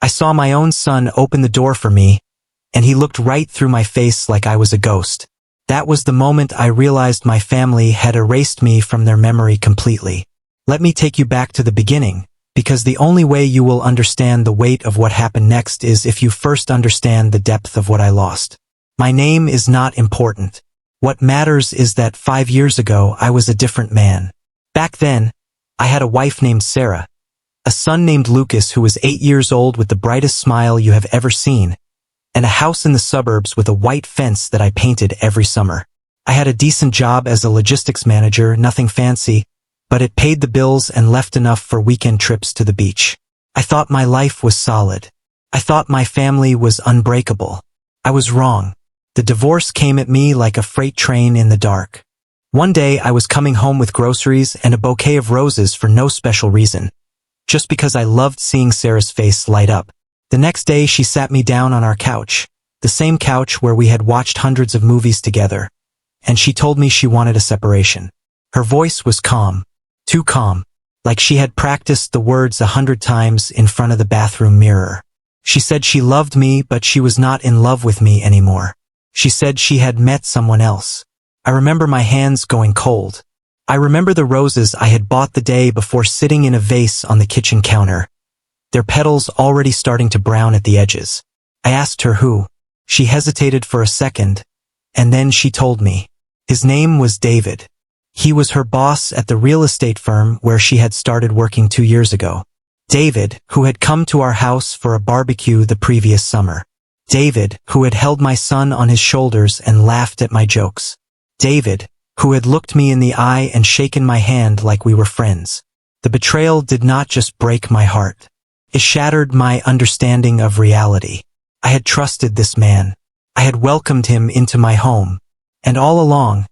I saw my own son open the door for me, and he looked right through my face like I was a ghost. That was the moment I realized my family had erased me from their memory completely. Let me take you back to the beginning, because the only way you will understand the weight of what happened next is if you first understand the depth of what I lost. My name is not important. What matters is that 5 years ago I was a different man. Back then, I had a wife named Sarah, a son named Lucas who was 8 years old with the brightest smile you have ever seen, and a house in the suburbs with a white fence that I painted every summer. I had a decent job as a logistics manager, nothing fancy, but it paid the bills and left enough for weekend trips to the beach. I thought my life was solid. I thought my family was unbreakable. I was wrong. The divorce came at me like a freight train in the dark. One day I was coming home with groceries and a bouquet of roses for no special reason, just because I loved seeing Sarah's face light up. The next day she sat me down on our couch, the same couch where we had watched hundreds of movies together, and she told me she wanted a separation. Her voice was calm, too calm, like she had practiced the words 100 times in front of the bathroom mirror. She said she loved me, but she was not in love with me anymore. She said she had met someone else. I remember my hands going cold. I remember the roses I had bought the day before sitting in a vase on the kitchen counter, their petals already starting to brown at the edges. I asked her who. She hesitated for a second, and then she told me. His name was David. He was her boss at the real estate firm where she had started working 2 years ago. David, who had come to our house for a barbecue the previous summer. David, who had held my son on his shoulders and laughed at my jokes. David, who had looked me in the eye and shaken my hand like we were friends. The betrayal did not just break my heart. It shattered my understanding of reality. I had trusted this man. I had welcomed him into my home. And all along,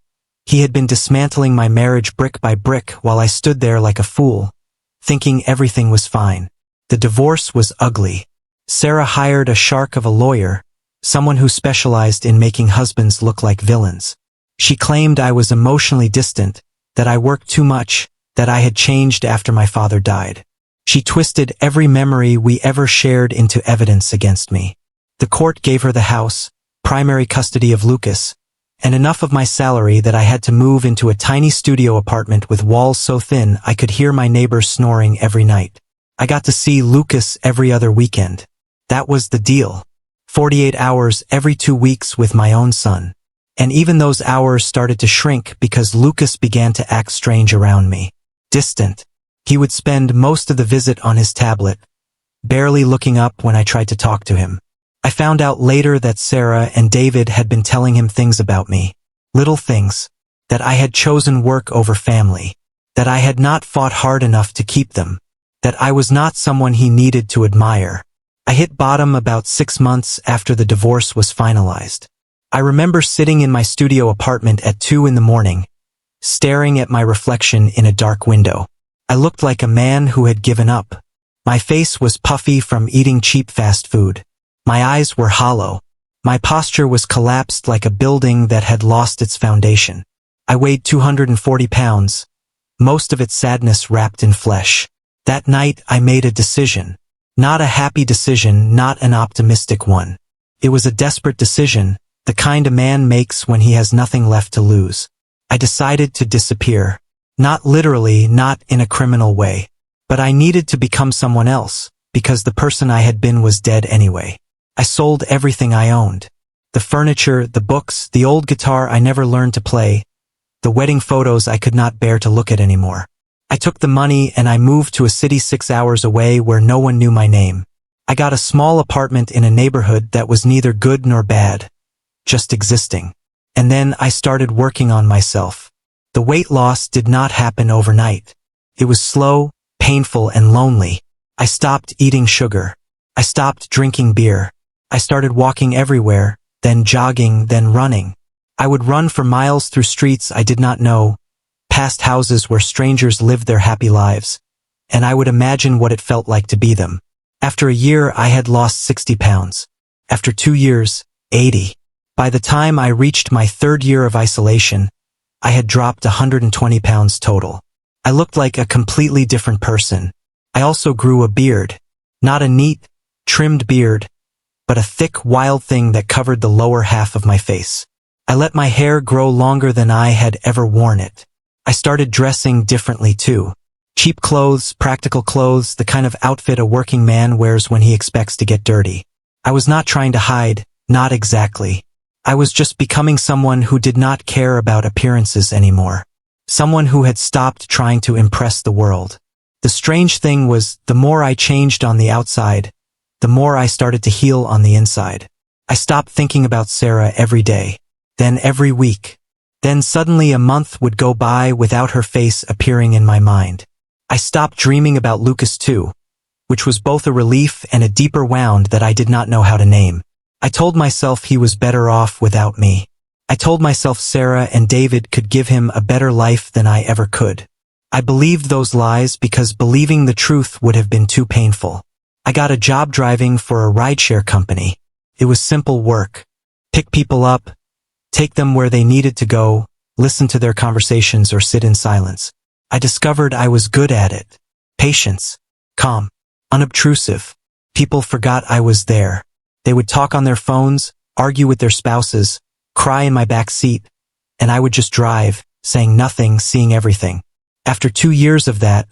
he had been dismantling my marriage brick by brick while I stood there like a fool, thinking everything was fine. The divorce was ugly. Sarah hired a shark of a lawyer, someone who specialized in making husbands look like villains. She claimed I was emotionally distant, that I worked too much, that I had changed after my father died. She twisted every memory we ever shared into evidence against me. The court gave her the house, primary custody of Lucas, and enough of my salary that I had to move into a tiny studio apartment with walls so thin I could hear my neighbors snoring every night. I got to see Lucas every other weekend. That was the deal. 48 hours every 2 weeks with my own son. And even those hours started to shrink because Lucas began to act strange around me. Distant. He would spend most of the visit on his tablet, barely looking up when I tried to talk to him. I found out later that Sarah and David had been telling him things about me. Little things. That I had chosen work over family. That I had not fought hard enough to keep them. That I was not someone he needed to admire. I hit bottom about 6 months after the divorce was finalized. I remember sitting in my studio apartment at 2 in the morning, staring at my reflection in a dark window. I looked like a man who had given up. My face was puffy from eating cheap fast food. My eyes were hollow. My posture was collapsed like a building that had lost its foundation. I weighed 240 pounds, most of it sadness wrapped in flesh. That night I made a decision. Not a happy decision, not an optimistic one. It was a desperate decision, the kind a man makes when he has nothing left to lose. I decided to disappear. Not literally, not in a criminal way. But I needed to become someone else, because the person I had been was dead anyway. I sold everything I owned. The furniture, the books, the old guitar I never learned to play, the wedding photos I could not bear to look at anymore. I took the money and I moved to a city 6 hours away where no one knew my name. I got a small apartment in a neighborhood that was neither good nor bad, just existing. And then I started working on myself. The weight loss did not happen overnight. It was slow, painful, and lonely. I stopped eating sugar. I stopped drinking beer. I started walking everywhere, then jogging, then running. I would run for miles through streets I did not know, past houses where strangers lived their happy lives, and I would imagine what it felt like to be them. After a year, I had lost 60 pounds. After 2 years, 80. By the time I reached my 3rd year of isolation, I had dropped 120 pounds total. I looked like a completely different person. I also grew a beard. Not a neat, trimmed beard, but a thick, wild thing that covered the lower half of my face. I let my hair grow longer than I had ever worn it. I started dressing differently too. Cheap clothes, practical clothes, the kind of outfit a working man wears when he expects to get dirty. I was not trying to hide, not exactly. I was just becoming someone who did not care about appearances anymore. Someone who had stopped trying to impress the world. The strange thing was, the more I changed on the outside, the more I started to heal on the inside. I stopped thinking about Sarah every day, then every week. Then suddenly a month would go by without her face appearing in my mind. I stopped dreaming about Lucas too, which was both a relief and a deeper wound that I did not know how to name. I told myself he was better off without me. I told myself Sarah and David could give him a better life than I ever could. I believed those lies because believing the truth would have been too painful. I got a job driving for a rideshare company. It was simple work. Pick people up, take them where they needed to go, listen to their conversations or sit in silence. I discovered I was good at it. Patience, calm, unobtrusive. People forgot I was there. They would talk on their phones, argue with their spouses, cry in my back seat, and I would just drive, saying nothing, seeing everything. After 2 years of that,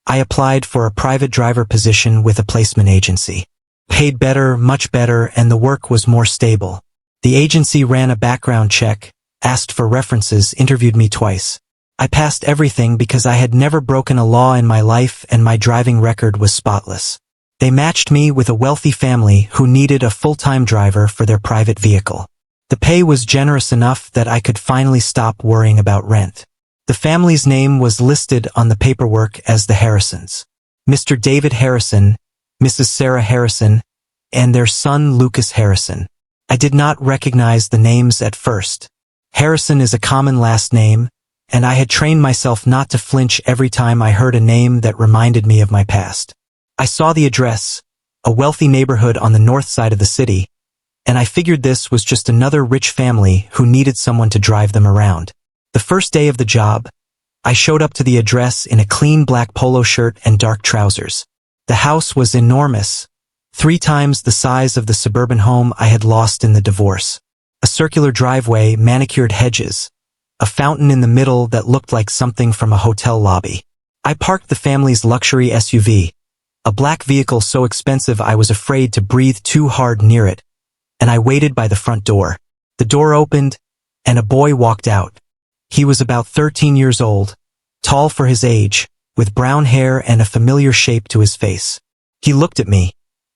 I applied for a private driver position with a placement agency. Paid better, much better, and the work was more stable. The agency ran a background check, asked for references, interviewed me twice. I passed everything because I had never broken a law in my life and my driving record was spotless. They matched me with a wealthy family who needed a full-time driver for their private vehicle. The pay was generous enough that I could finally stop worrying about rent. The family's name was listed on the paperwork as the Harrisons. Mr. David Harrison, Mrs. Sarah Harrison, and their son Lucas Harrison. I did not recognize the names at first. Harrison is a common last name, and I had trained myself not to flinch every time I heard a name that reminded me of my past. I saw the address, a wealthy neighborhood on the north side of the city, and I figured this was just another rich family who needed someone to drive them around. The first day of the job, I showed up to the address in a clean black polo shirt and dark trousers. The house was enormous, 3 times the size of the suburban home I had lost in the divorce. A circular driveway, manicured hedges, a fountain in the middle that looked like something from a hotel lobby. I parked the family's luxury SUV, a black vehicle so expensive I was afraid to breathe too hard near it, and I waited by the front door. The door opened, and a boy walked out. He was about 13 years old, tall for his age, with brown hair and a familiar shape to his face. He looked at me,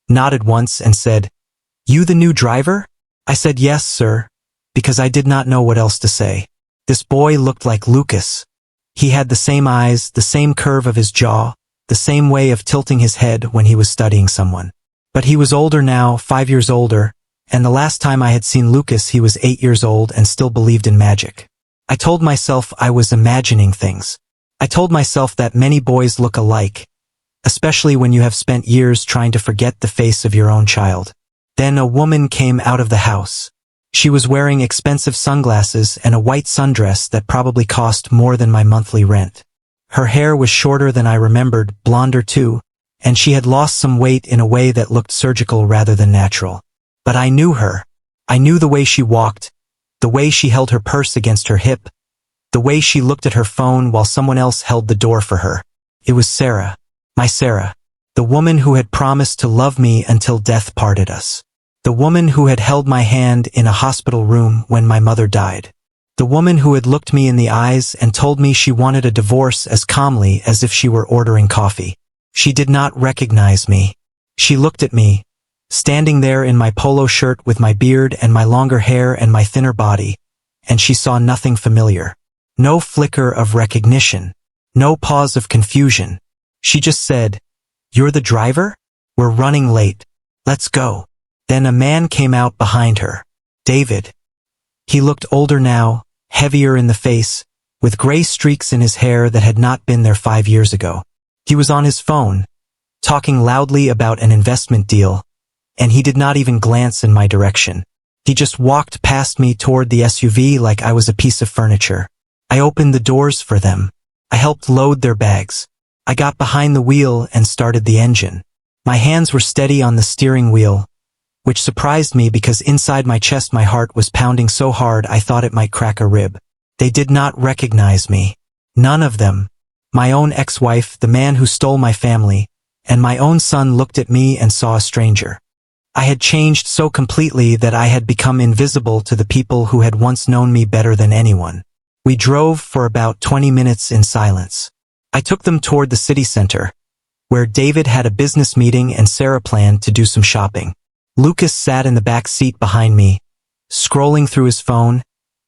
nodded once and said, "You the new driver?" I said, "Yes, sir," because I did not know what else to say. This boy looked like Lucas. He had the same eyes, the same curve of his jaw, the same way of tilting his head when he was studying someone. But he was older now, 5 years older, and the last time I had seen Lucas he was 8 years old and still believed in magic. I told myself I was imagining things. I told myself that many boys look alike, especially when you have spent years trying to forget the face of your own child. Then a woman came out of the house. She was wearing expensive sunglasses and a white sundress that probably cost more than my monthly rent. Her hair was shorter than I remembered, blonder too, and she had lost some weight in a way that looked surgical rather than natural. But I knew her. I knew the way she walked, the way she held her purse against her hip, the way she looked at her phone while someone else held the door for her. It was Sarah, my Sarah, the woman who had promised to love me until death parted us. The woman who had held my hand in a hospital room when my mother died. The woman who had looked me in the eyes and told me she wanted a divorce as calmly as if she were ordering coffee. She did not recognize me. She looked at me, standing there in my polo shirt with my beard and my longer hair and my thinner body, and she saw nothing familiar. No flicker of recognition. No pause of confusion. She just said, "You're the driver? We're running late. Let's go." Then a man came out behind her. David. He looked older now, heavier in the face, with gray streaks in his hair that had not been there 5 years ago. He was on his phone, talking loudly about an investment deal, and he did not even glance in my direction. He just walked past me toward the SUV like I was a piece of furniture. I opened the doors for them. I helped load their bags. I got behind the wheel and started the engine. My hands were steady on the steering wheel, which surprised me because inside my chest my heart was pounding so hard I thought it might crack a rib. They did not recognize me. None of them. My own ex-wife, the man who stole my family, and my own son looked at me and saw a stranger. I had changed so completely that I had become invisible to the people who had once known me better than anyone. We drove for about 20 minutes in silence. I took them toward the city center, where David had a business meeting and Sarah planned to do some shopping. Lucas sat in the back seat behind me, scrolling through his phone,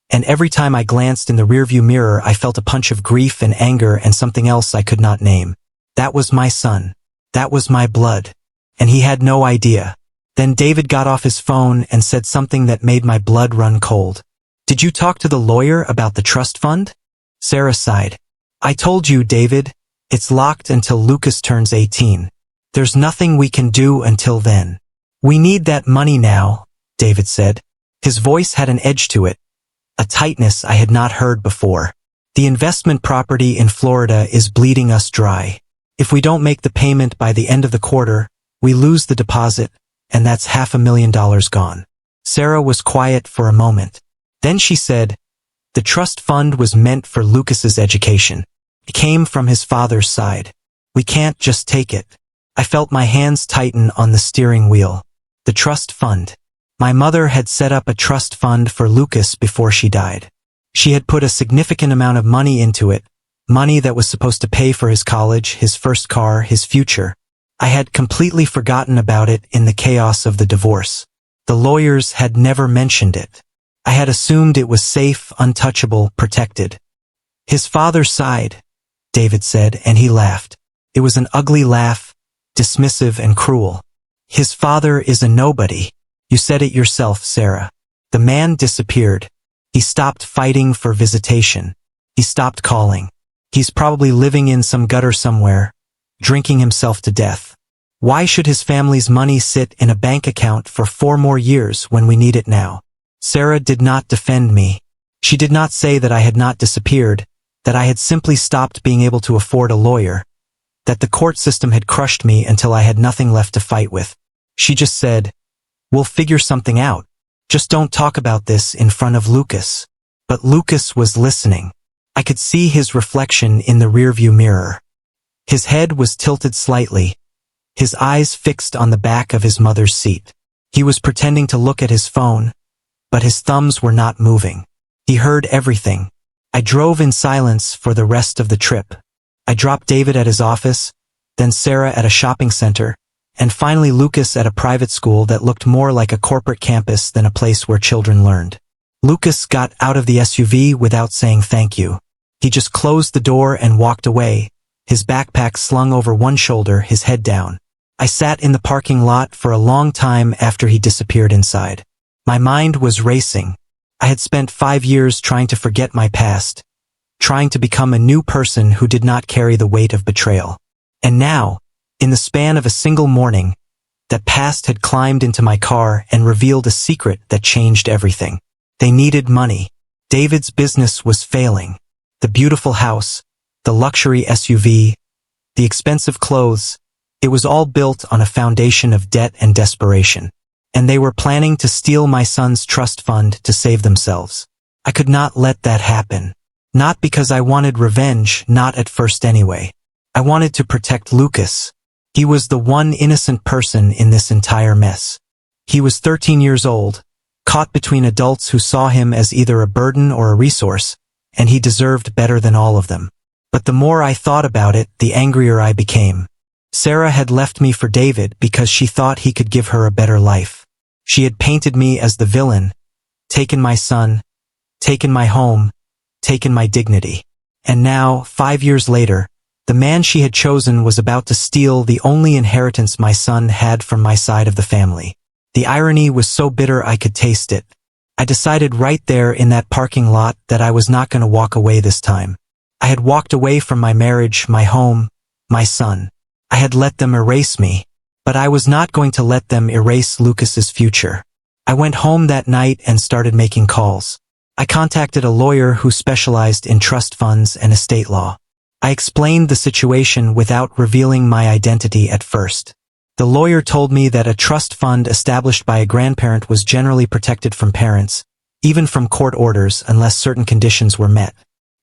and every time I glanced in the rearview mirror I felt a punch of grief and anger and something else I could not name. That was my son. That was my blood. And he had no idea. Then David got off his phone and said something that made my blood run cold. "Did you talk to the lawyer about the trust fund?" Sarah sighed. "I told you, David, it's locked until Lucas turns 18. There's nothing we can do until then. We need that money now," David said. His voice had an edge to it, a tightness I had not heard before. "The investment property in Florida is bleeding us dry. If we don't make the payment by the end of the quarter, we lose the deposit, and that's $500,000 gone." Sarah was quiet for a moment. Then she said, "The trust fund was meant for Lucas's education. It came from his father's side. We can't just take it." I felt my hands tighten on the steering wheel. The trust fund. My mother had set up a trust fund for Lucas before she died. She had put a significant amount of money into it, money that was supposed to pay for his college, his first car, his future. I had completely forgotten about it in the chaos of the divorce. The lawyers had never mentioned it. I had assumed it was safe, untouchable, protected. "His father sighed," David said, and he laughed. It was an ugly laugh, dismissive and cruel. "His father is a nobody. You said it yourself, Sarah." The man disappeared. He stopped fighting for visitation. He stopped calling. He's probably living in some gutter somewhere, drinking himself to death. Why should his family's money sit in a bank account for 4 more years when we need it now? Sarah did not defend me. She did not say that I had not disappeared, that I had simply stopped being able to afford a lawyer, that the court system had crushed me until I had nothing left to fight with. She just said, "We'll figure something out. Just don't talk about this in front of Lucas." But Lucas was listening. I could see his reflection in the rearview mirror. His head was tilted slightly, his eyes fixed on the back of his mother's seat. He was pretending to look at his phone, but his thumbs were not moving. He heard everything. I drove in silence for the rest of the trip. I dropped David at his office, then Sarah at a shopping center, and finally Lucas at a private school that looked more like a corporate campus than a place where children learned. Lucas got out of the SUV without saying thank you. He just closed the door and walked away, his backpack slung over one shoulder, his head down. I sat in the parking lot for a long time after he disappeared inside. My mind was racing. I had spent 5 years trying to forget my past, trying to become a new person who did not carry the weight of betrayal. And now, in the span of a single morning, that past had climbed into my car and revealed a secret that changed everything. They needed money. David's business was failing. The beautiful house, the luxury SUV, the expensive clothes, it was all built on a foundation of debt and desperation. And they were planning to steal my son's trust fund to save themselves. I could not let that happen. Not because I wanted revenge, not at first anyway. I wanted to protect Lucas. He was the one innocent person in this entire mess. He was 13 years old, caught between adults who saw him as either a burden or a resource, and he deserved better than all of them. But the more I thought about it, the angrier I became. Sarah had left me for David because she thought he could give her a better life. She had painted me as the villain, taken my son, taken my home, taken my dignity. And now, 5 years later, the man she had chosen was about to steal the only inheritance my son had from my side of the family. The irony was so bitter I could taste it. I decided right there in that parking lot that I was not going to walk away this time. I had walked away from my marriage, my home, my son. I had let them erase me, but I was not going to let them erase Lucas's future. I went home that night and started making calls. I contacted a lawyer who specialized in trust funds and estate law. I explained the situation without revealing my identity at first. The lawyer told me that a trust fund established by a grandparent was generally protected from parents, even from court orders unless certain conditions were met.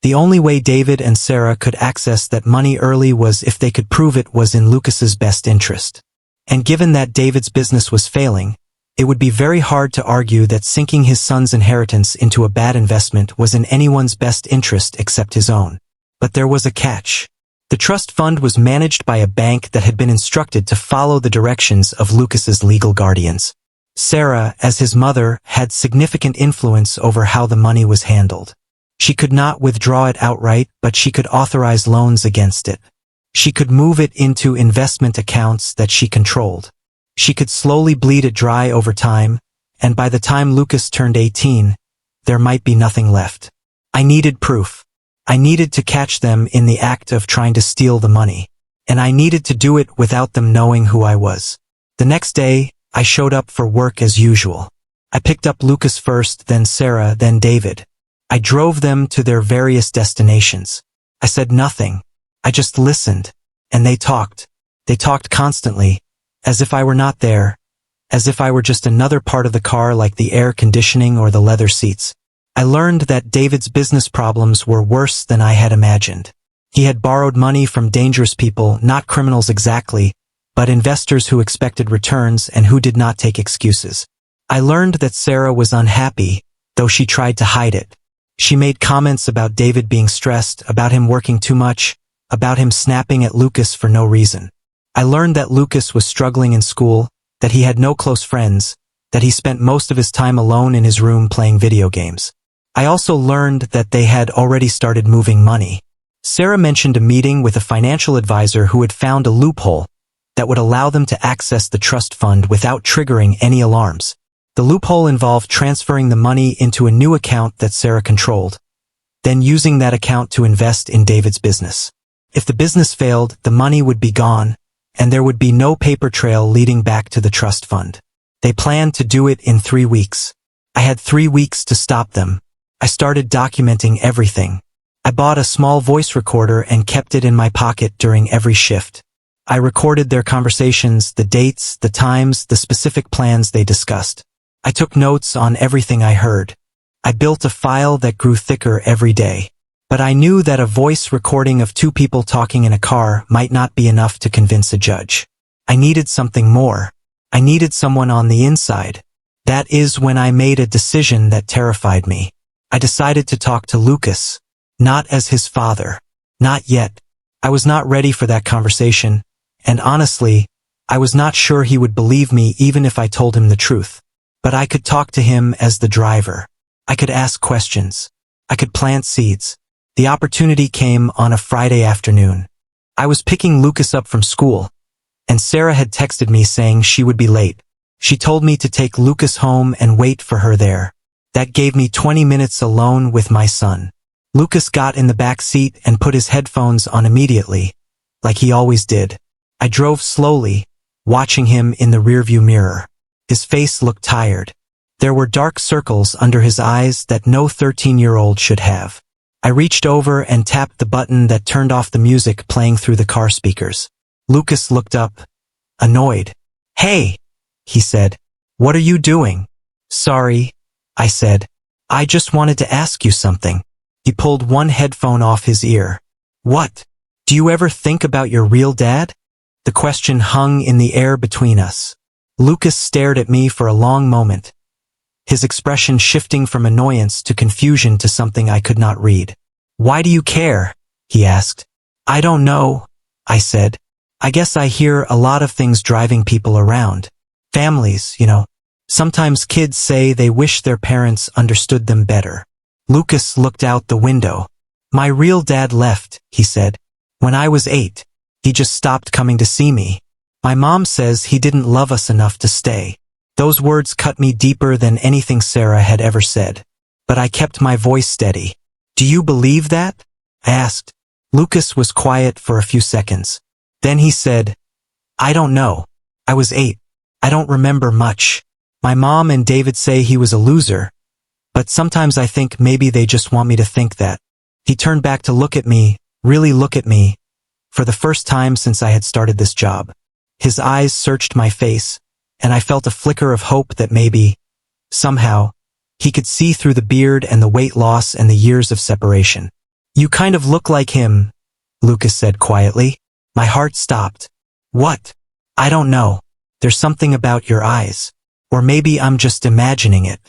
The only way David and Sarah could access that money early was if they could prove it was in Lucas's best interest. And given that David's business was failing, it would be very hard to argue that sinking his son's inheritance into a bad investment was in anyone's best interest except his own. But there was a catch. The trust fund was managed by a bank that had been instructed to follow the directions of Lucas's legal guardians. Sarah, as his mother, had significant influence over how the money was handled. She could not withdraw it outright, but she could authorize loans against it. She could move it into investment accounts that she controlled. She could slowly bleed it dry over time, and by the time Lucas turned 18, there might be nothing left. I needed proof. I needed to catch them in the act of trying to steal the money, and I needed to do it without them knowing who I was. The next day, I showed up for work as usual. I picked up Lucas first, then Sarah, then David. I drove them to their various destinations. I said nothing. I just listened, and they talked. They talked constantly, as if I were not there, as if I were just another part of the car like the air conditioning or the leather seats. I learned that David's business problems were worse than I had imagined. He had borrowed money from dangerous people, not criminals exactly, but investors who expected returns and who did not take excuses. I learned that Sarah was unhappy, though she tried to hide it. She made comments about David being stressed, about him working too much, about him snapping at Lucas for no reason. I learned that Lucas was struggling in school, that he had no close friends, that he spent most of his time alone in his room playing video games. I also learned that they had already started moving money. Sarah mentioned a meeting with a financial advisor who had found a loophole that would allow them to access the trust fund without triggering any alarms. The loophole involved transferring the money into a new account that Sarah controlled, then using that account to invest in David's business. If the business failed, the money would be gone, and there would be no paper trail leading back to the trust fund. They planned to do it in 3 weeks. I had 3 weeks to stop them. I started documenting everything. I bought a small voice recorder and kept it in my pocket during every shift. I recorded their conversations, the dates, the times, the specific plans they discussed. I took notes on everything I heard. I built a file that grew thicker every day. But I knew that a voice recording of 2 people talking in a car might not be enough to convince a judge. I needed something more. I needed someone on the inside. That is when I made a decision that terrified me. I decided to talk to Lucas, not as his father. Not yet. I was not ready for that conversation, and honestly, I was not sure he would believe me even if I told him the truth. But I could talk to him as the driver. I could ask questions. I could plant seeds. The opportunity came on a Friday afternoon. I was picking Lucas up from school, and Sarah had texted me saying she would be late. She told me to take Lucas home and wait for her there. That gave me 20 minutes alone with my son. Lucas got in the back seat and put his headphones on immediately, like he always did. I drove slowly, watching him in the rearview mirror. His face looked tired. There were dark circles under his eyes that no 13-year-old should have. I reached over and tapped the button that turned off the music playing through the car speakers. Lucas looked up, annoyed. "Hey," he said. "What are you doing?" "Sorry," I said. "I just wanted to ask you something." He pulled one headphone off his ear. "What? Do you ever think about your real dad?" The question hung in the air between us. Lucas stared at me for a long moment, his expression shifting from annoyance to confusion to something I could not read. "Why do you care?" he asked. "I don't know," I said. "I guess I hear a lot of things driving people around. Families, you know. Sometimes kids say they wish their parents understood them better." Lucas looked out the window. "My real dad left," he said. "When I was 8. He just stopped coming to see me. My mom says he didn't love us enough to stay." Those words cut me deeper than anything Sarah had ever said. But I kept my voice steady. "Do you believe that?" I asked. Lucas was quiet for a few seconds. Then he said, "I don't know. I was 8. I don't remember much. My mom and David say he was a loser, but sometimes I think maybe they just want me to think that." He turned back to look at me, really look at me, for the first time since I had started this job. His eyes searched my face, and I felt a flicker of hope that maybe, somehow, he could see through the beard and the weight loss and the years of separation. "You kind of look like him," Lucas said quietly. My heart stopped. "What?" "I don't know. There's something about your eyes. Or maybe I'm just imagining it.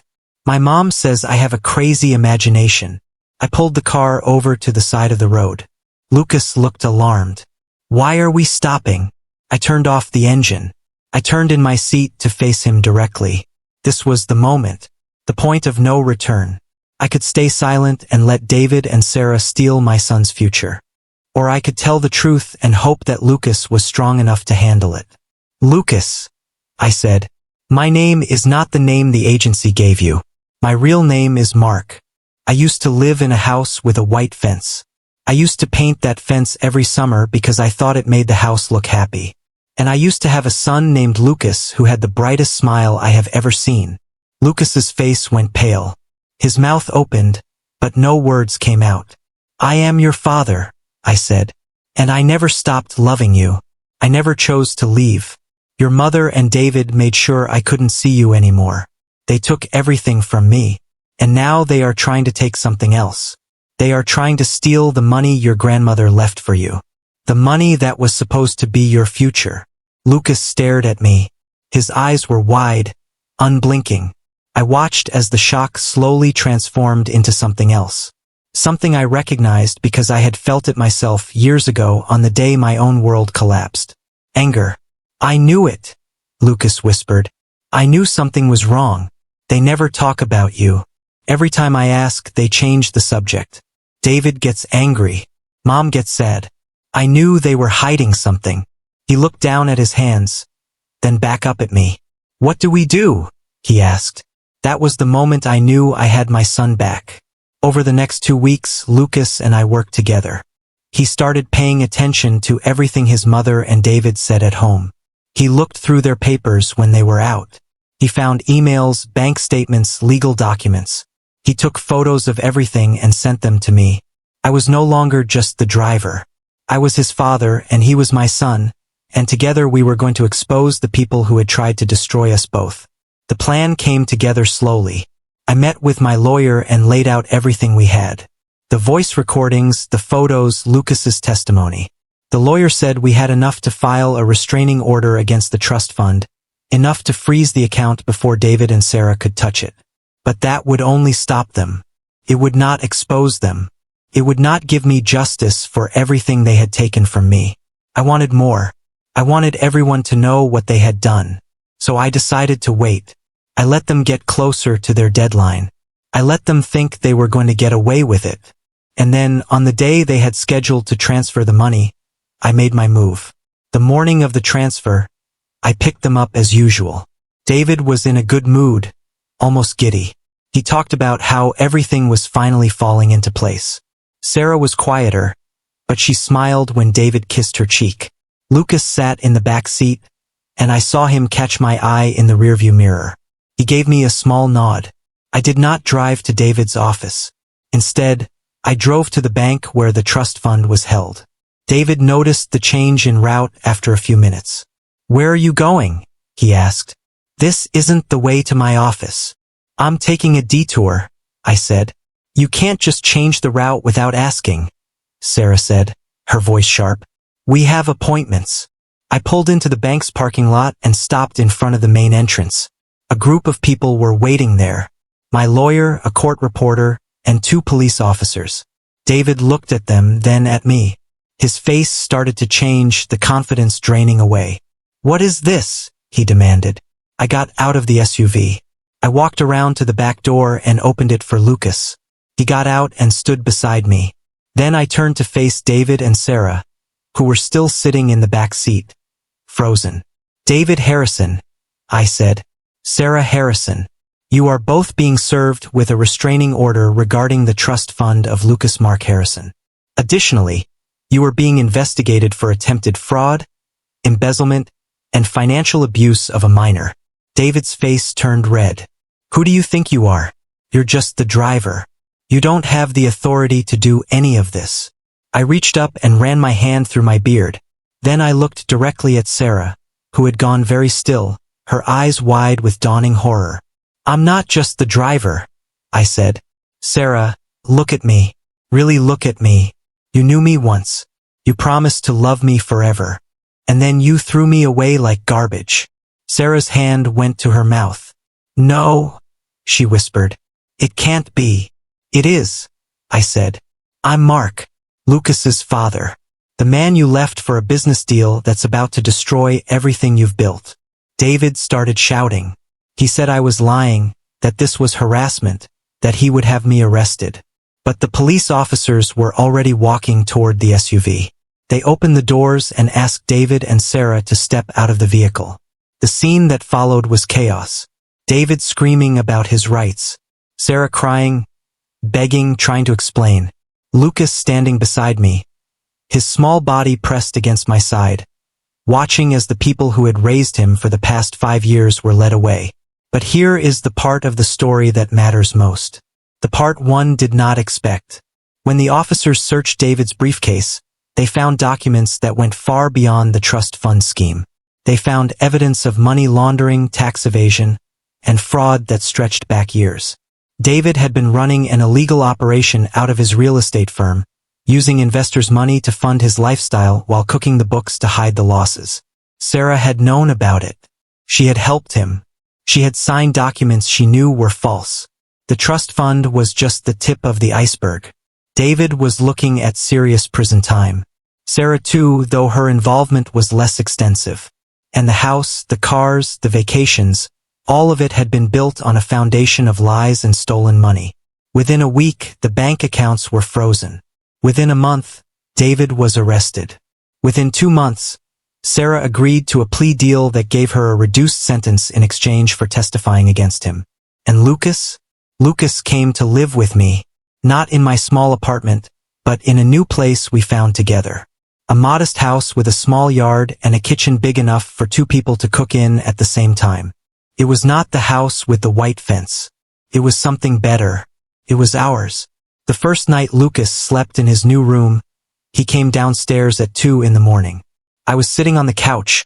My mom says I have a crazy imagination." I pulled the car over to the side of the road. Lucas looked alarmed. "Why are we stopping?" I turned off the engine. I turned in my seat to face him directly. This was the moment. The point of no return. I could stay silent and let David and Sarah steal my son's future. Or I could tell the truth and hope that Lucas was strong enough to handle it. "Lucas," I said, "my name is not the name the agency gave you. My real name is Mark. I used to live in a house with a white fence. I used to paint that fence every summer because I thought it made the house look happy. And I used to have a son named Lucas who had the brightest smile I have ever seen." Lucas's face went pale. His mouth opened, but no words came out. "I am your father," I said. "And I never stopped loving you. I never chose to leave. Your mother and David made sure I couldn't see you anymore. They took everything from me. And now they are trying to take something else. They are trying to steal the money your grandmother left for you. The money that was supposed to be your future." Lucas stared at me. His eyes were wide, unblinking. I watched as the shock slowly transformed into something else. Something I recognized because I had felt it myself years ago on the day my own world collapsed. Anger. "I knew it," Lucas whispered. "I knew something was wrong. They never talk about you. Every time I ask, they change the subject. David gets angry. Mom gets sad. I knew they were hiding something." He looked down at his hands, then back up at me. "What do we do?" he asked. That was the moment I knew I had my son back. Over the next 2 weeks, Lucas and I worked together. He started paying attention to everything his mother and David said at home. He looked through their papers when they were out. He found emails, bank statements, legal documents. He took photos of everything and sent them to me. I was no longer just the driver. I was his father and he was my son, and together we were going to expose the people who had tried to destroy us both. The plan came together slowly. I met with my lawyer and laid out everything we had. The voice recordings, the photos, Lucas's testimony. The lawyer said we had enough to file a restraining order against the trust fund, enough to freeze the account before David and Sarah could touch it. But that would only stop them. It would not expose them. It would not give me justice for everything they had taken from me. I wanted more. I wanted everyone to know what they had done. So I decided to wait. I let them get closer to their deadline. I let them think they were going to get away with it. And then, on the day they had scheduled to transfer the money, I made my move. The morning of the transfer, I picked them up as usual. David was in a good mood, almost giddy. He talked about how everything was finally falling into place. Sarah was quieter, but she smiled when David kissed her cheek. Lucas sat in the back seat, and I saw him catch my eye in the rearview mirror. He gave me a small nod. I did not drive to David's office. Instead, I drove to the bank where the trust fund was held. David noticed the change in route after a few minutes. "Where are you going?" he asked. "This isn't the way to my office." "I'm taking a detour," I said. "You can't just change the route without asking," Sarah said, her voice sharp. "We have appointments." I pulled into the bank's parking lot and stopped in front of the main entrance. A group of people were waiting there. My lawyer, a court reporter, and 2 police officers. David looked at them, then at me. His face started to change, the confidence draining away. "What is this?" he demanded. I got out of the SUV. I walked around to the back door and opened it for Lucas. He got out and stood beside me. Then I turned to face David and Sarah, who were still sitting in the back seat, frozen. "David Harrison," I said. "Sarah Harrison. You are both being served with a restraining order regarding the trust fund of Lucas Mark Harrison. Additionally, you are being investigated for attempted fraud, embezzlement, and financial abuse of a minor." David's face turned red. "Who do you think you are? You're just the driver. You don't have the authority to do any of this." I reached up and ran my hand through my beard. Then I looked directly at Sarah, who had gone very still, her eyes wide with dawning horror. "I'm not just the driver," I said. "Sarah, look at me. Really look at me. You knew me once. You promised to love me forever. And then you threw me away like garbage." Sarah's hand went to her mouth. "No," she whispered. "It can't be." "It is," I said. "I'm Mark, Lucas's father. The man you left for a business deal that's about to destroy everything you've built." David started shouting. He said I was lying, that this was harassment, that he would have me arrested. But the police officers were already walking toward the SUV. They opened the doors and asked David and Sarah to step out of the vehicle. The scene that followed was chaos. David screaming about his rights. Sarah crying, begging, trying to explain. Lucas standing beside me, his small body pressed against my side, watching as the people who had raised him for the past 5 years were led away. But here is the part of the story that matters most. The part one did not expect. When the officers searched David's briefcase, they found documents that went far beyond the trust fund scheme. They found evidence of money laundering, tax evasion, and fraud that stretched back years. David had been running an illegal operation out of his real estate firm, using investors' money to fund his lifestyle while cooking the books to hide the losses. Sarah had known about it. She had helped him. She had signed documents she knew were false. The trust fund was just the tip of the iceberg. David was looking at serious prison time. Sarah too, though her involvement was less extensive. And the house, the cars, the vacations, all of it had been built on a foundation of lies and stolen money. Within a week, the bank accounts were frozen. Within a month, David was arrested. Within 2 months, Sarah agreed to a plea deal that gave her a reduced sentence in exchange for testifying against him. And Lucas? Lucas came to live with me, not in my small apartment, but in a new place we found together. A modest house with a small yard and a kitchen big enough for 2 people to cook in at the same time. It was not the house with the white fence. It was something better. It was ours. The first night Lucas slept in his new room, he came downstairs at 2 in the morning. I was sitting on the couch,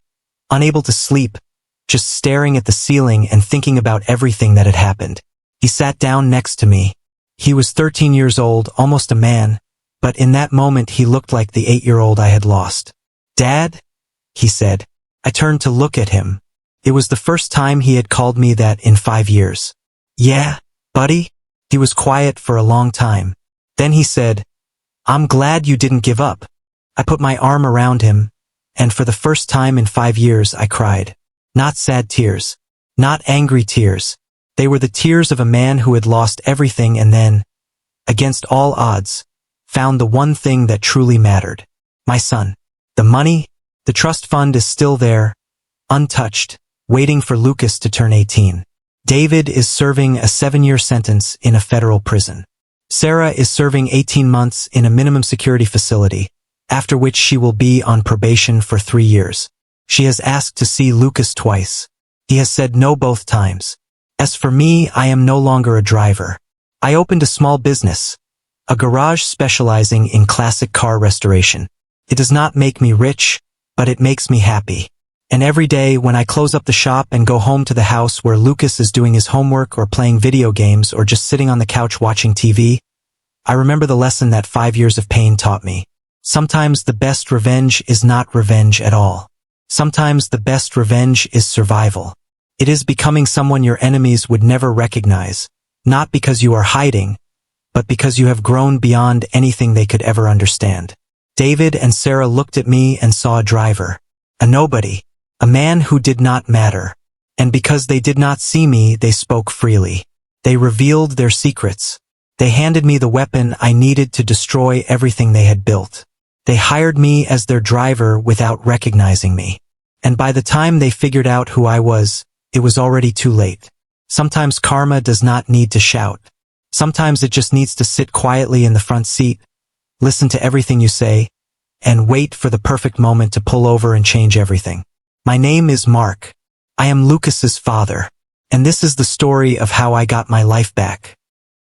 unable to sleep, just staring at the ceiling and thinking about everything that had happened. He sat down next to me. He was 13 years old, almost a man, but in that moment he looked like the 8-year-old I had lost. "Dad?" he said. I turned to look at him. It was the first time he had called me that in 5 years. "Yeah, buddy?" He was quiet for a long time. Then he said, "I'm glad you didn't give up." I put my arm around him, and for the first time in 5 years I cried. Not sad tears. Not angry tears. They were the tears of a man who had lost everything and then, against all odds, found the one thing that truly mattered. My son. The money, the trust fund is still there, untouched, waiting for Lucas to turn 18. David is serving a 7-year sentence in a federal prison. Sarah is serving 18 months in a minimum security facility, after which she will be on probation for 3 years. She has asked to see Lucas twice. He has said no both times. As for me, I am no longer a driver. I opened a small business, a garage specializing in classic car restoration. It does not make me rich, but it makes me happy. And every day when I close up the shop and go home to the house where Lucas is doing his homework or playing video games or just sitting on the couch watching TV, I remember the lesson that 5 years of pain taught me. Sometimes the best revenge is not revenge at all. Sometimes the best revenge is survival. It is becoming someone your enemies would never recognize, not because you are hiding, but because you have grown beyond anything they could ever understand. David and Sarah looked at me and saw a driver, a nobody, a man who did not matter. And because they did not see me, they spoke freely. They revealed their secrets. They handed me the weapon I needed to destroy everything they had built. They hired me as their driver without recognizing me. And by the time they figured out who I was, it was already too late. Sometimes karma does not need to shout. Sometimes it just needs to sit quietly in the front seat, listen to everything you say, and wait for the perfect moment to pull over and change everything. My name is Mark. I am Lucas's father. And this is the story of how I got my life back.